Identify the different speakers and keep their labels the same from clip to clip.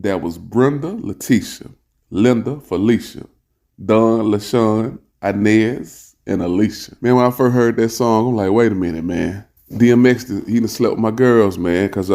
Speaker 1: That was Brenda, Letitia, Linda, Felicia, Don, LaShawn, Inez, and Alicia. Man, when I first heard that song, I'm like, wait a minute, man. DMX, he done slept with my girls, man, because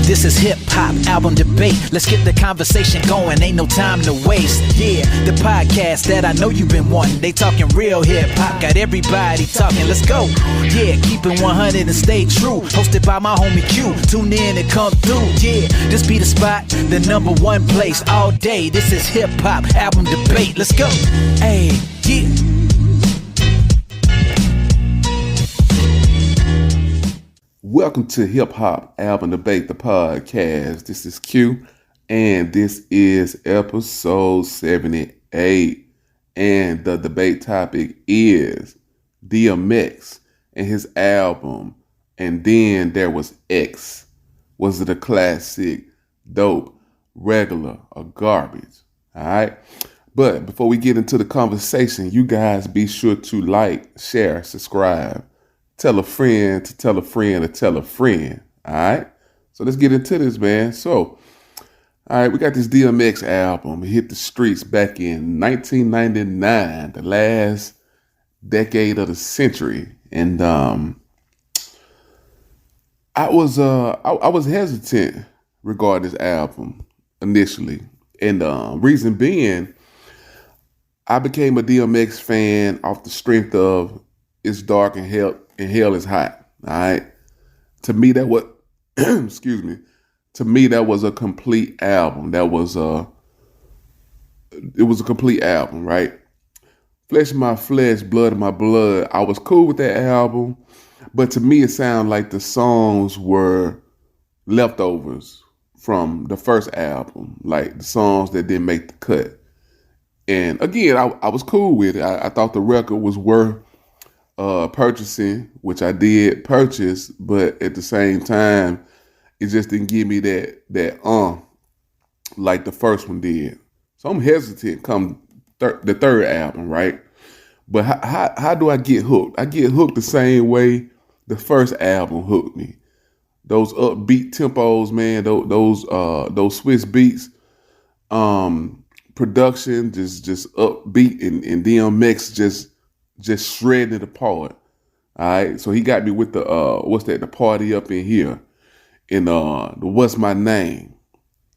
Speaker 2: This is hip hop album debate. Let's get the conversation going. Ain't no time to waste. Yeah, the podcast that I know you've been wanting. They talking real hip hop. Got everybody talking. Let's go. Yeah, keeping 100 and stay true. Hosted by my homie Q. Tune in and come through. Yeah, this be the spot, the number one place all day. This is hip hop album debate. Let's go. Hey, yeah.
Speaker 1: Welcome to Hip Hop Album Debate, the podcast. This is Q, and this is episode 78. And the debate topic is DMX and his album. And then there was X. Was it a classic, dope, regular, or garbage? All right. But before we get into the conversation, you guys be sure to like, share, subscribe. Tell a friend to tell a friend to tell a friend. All right. So let's get into this, man. So, all right, we got this DMX album. It hit the streets back in 1999, the last decade of the century. And I was hesitant regarding this album initially. And reason being, I became a DMX fan off the strength of It's Dark and Hell is Hot. All right. To me, that was excuse me. To me, that was a complete album. It was a complete album, right? Flesh of My Flesh, Blood of My Blood. I was cool with that album, but to me, it sounded like the songs were leftovers from the first album, like the songs that didn't make the cut. And again, I was cool with it. I thought the record was worth purchasing, which I did purchase, but at the same time, it just didn't give me that like the first one did. So I'm hesitant come the third album, right? But how do I get hooked? I get hooked the same way the first album hooked me. Those upbeat tempos, man. Those Swiss beats, production just upbeat, and DMX just shredding it apart. All right. So he got me with the the Party Up in Here and the What's My Name.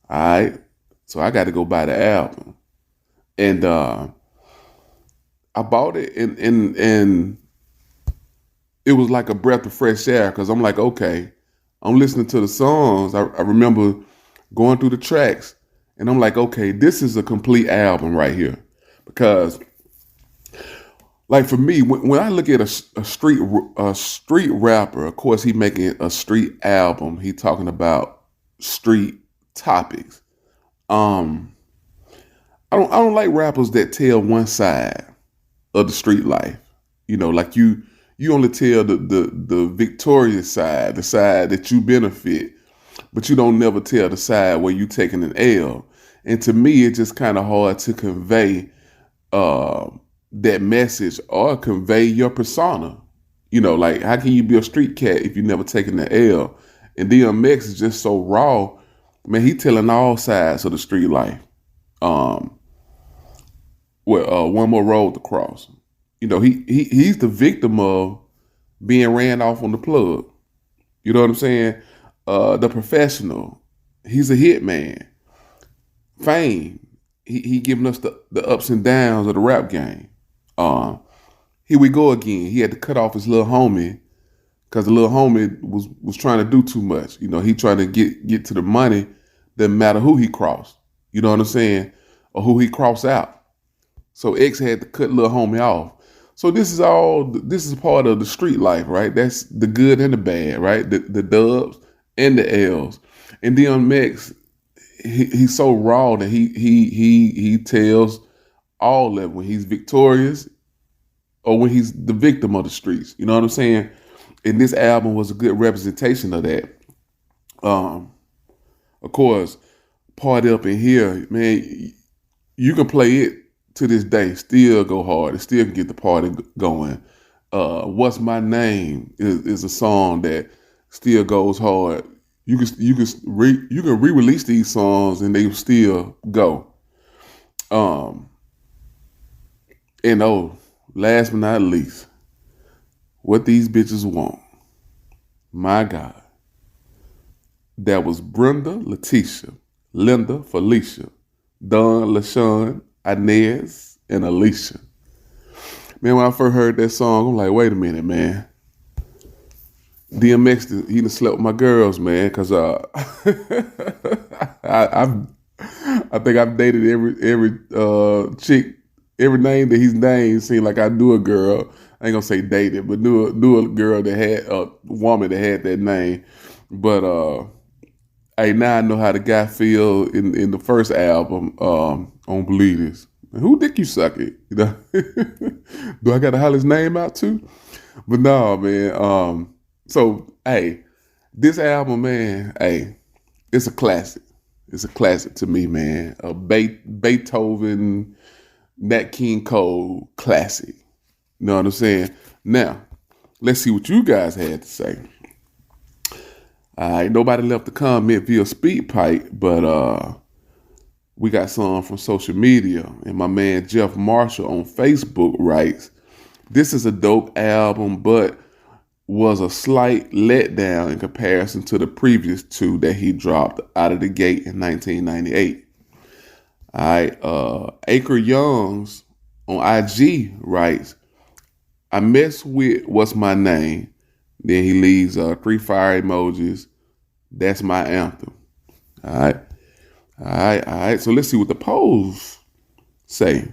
Speaker 1: All right. So I got to go buy the album. And I bought it and it was like a breath of fresh air, because I'm like, okay, I'm listening to the songs. I remember going through the tracks and I'm like, okay, this is a complete album right here. Because like for me, when I look at a street rapper, of course he making a street album. He talking about street topics. I don't like rappers that tell one side of the street life. You know, like you only tell the victorious side, the side that you benefit, but you don't never tell the side where you taking an L. And to me, it's just kind of hard to convey that message or convey your persona. You know, like how can you be a street cat if you never taken the L? And DMX is just so raw, man. He telling all sides of the street life. One more road to cross. You know, he's the victim of being ran off on the plug. You know what I'm saying? The Professional. He's a hit man. Fame. He giving us the ups and downs of the rap game. Here we go again. He had to cut off his little homie because the little homie was trying to do too much. You know, he trying to get to the money. Doesn't matter who he crossed. You know what I'm saying? Or who he crossed out. So X had to cut little homie off. So this is part of the street life, right? That's the good and the bad, right? The dubs and the L's. And DMX, he's so raw that he tells all of it when he's victorious or when he's the victim of the streets. You know what I'm saying? And this album was a good representation of that. Of course, Party Up in Here, man, you can play it to this day, still go hard. It still can get the party going. What's My Name is a song that still goes hard. You can re-release these songs and they still go. Um, and last but not least, What These Bitches Want. My God. That was Brenda, Letitia, Linda, Felicia, Dawn, LaShawn, Inez, and Alicia. Man, when I first heard that song, I'm like, wait a minute, man. DMX, he done slept with my girls, man, because I think I've dated every chick, every name that he's named. Seemed like I knew a girl. I ain't gonna say dated, but knew a girl that had a woman that had that name. But hey, now I know how the guy feel in the first album on Believe This. Who dick you suck it? You know? Do I gotta holler his name out too? But no, man. So hey, this album, man, hey, it's a classic. It's a classic to me, man. A Beethoven, Nat King Cole classic. You know what I'm saying? Now, let's see what you guys had to say. All right, nobody left a comment via SpeedPipe, but we got some from social media. And my man Jeff Marshall on Facebook writes, "This is a dope album, but was a slight letdown in comparison to the previous two that he dropped out of the gate in 1998. All right, Acre Youngs on IG writes, "I mess with What's My Name." Then he leaves 3 fire emojis. That's my anthem. All right. So let's see what the polls say.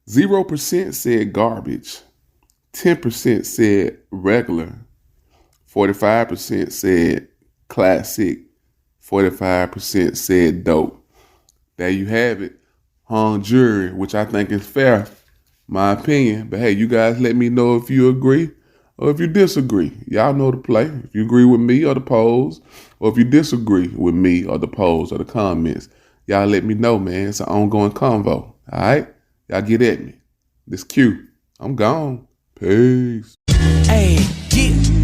Speaker 1: 0% said garbage. 10% said regular. 45% said classic. 45% said dope. There you have it. Hung jury, which I think is fair, my opinion. But hey, you guys let me know if you agree or if you disagree. Y'all know the play. If you agree with me or the polls, or if you disagree with me or the polls or the comments, y'all let me know, man. It's an ongoing convo. All right? Y'all get at me. This Q. I'm gone. Peace.
Speaker 2: Hey, yeah.